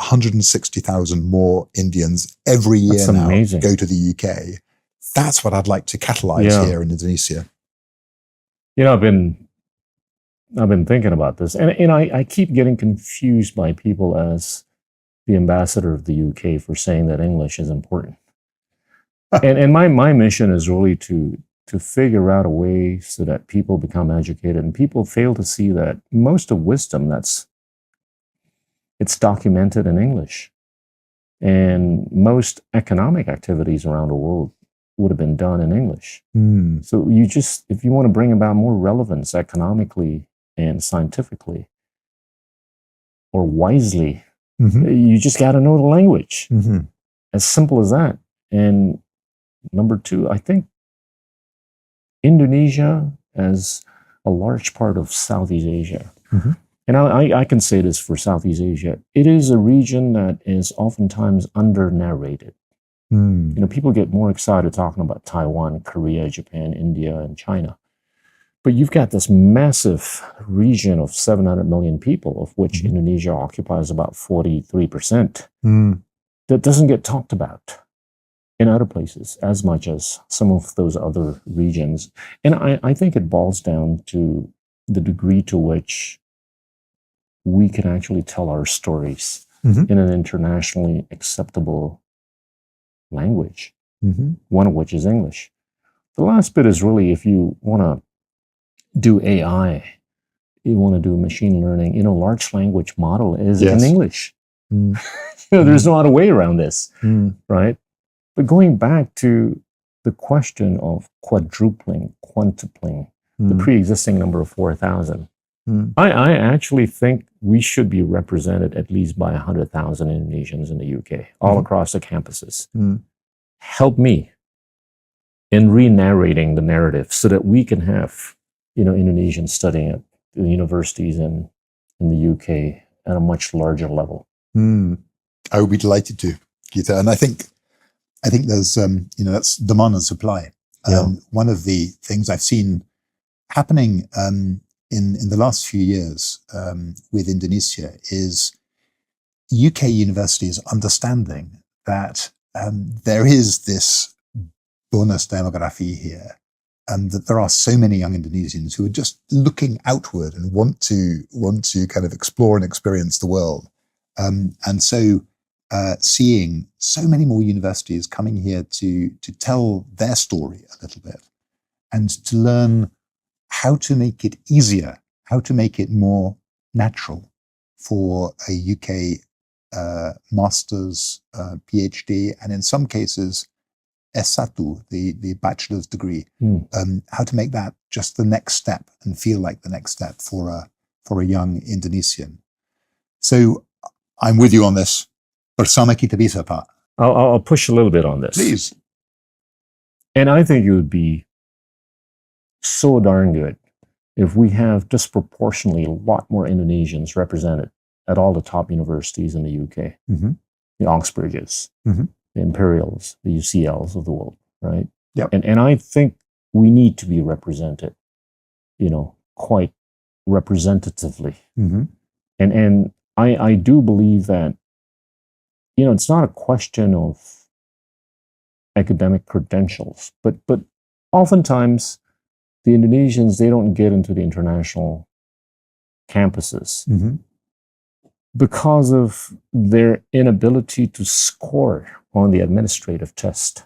160,000 more Indians every year now amazing. Go to the UK. That's what I'd like to catalyze here in Indonesia. I've been thinking about this, and I keep getting confused by people as the ambassador of the UK for saying that English is important. and my mission is really to figure out a way so that people become educated, and people fail to see that most of wisdom it's documented in English, and most economic activities around the world would have been done in English. So if you want to bring about more relevance economically and scientifically or wisely, you just got to know the language. As simple as that. And number two, I think Indonesia as a large part of Southeast Asia, and I can say this for Southeast Asia, it is a region that is oftentimes under-narrated. People get more excited talking about Taiwan, Korea, Japan, India, and China. But you've got this massive region of 700 million people, of which Indonesia occupies about 43%, that doesn't get talked about in other places as much as some of those other regions. And I think it boils down to the degree to which we can actually tell our stories in an internationally acceptable language, one of which is English. The last bit is really, if you want to do AI, you want to do machine learning, large language model is in English. There's no other way around this, right? But going back to the question of quadrupling, quintupling, the pre-existing number of 4,000, I actually think we should be represented at least by 100,000 Indonesians in the UK, all across the campuses. Help me in re-narrating the narrative so that we can have, Indonesians studying at the universities in the UK at a much larger level. I would be delighted to, Gita. And I think there's, that's demand and supply. One of the things I've seen happening in the last few years with Indonesia is UK universities understanding that there is this bonus demography here, and that there are so many young Indonesians who are just looking outward and want to kind of explore and experience the world. And so seeing so many more universities coming here to tell their story a little bit and to learn how to make it easier, how to make it more natural for a UK master's, PhD, and in some cases, S1, the bachelor's degree, how to make that just the next step and feel like the next step for a young Indonesian. So I'm with you on this. Bersama kita bisa, Pak. I'll push a little bit on this. Please. And I think it would be so darn good if we have disproportionately a lot more Indonesians represented at all the top universities in the UK. The Oxbridges, the Imperials, the UCLs of the world, right? Yep. And I think we need to be represented, quite representatively. And I do believe that, it's not a question of academic credentials, but oftentimes the Indonesians, they don't get into the international campuses because of their inability to score on the administrative test.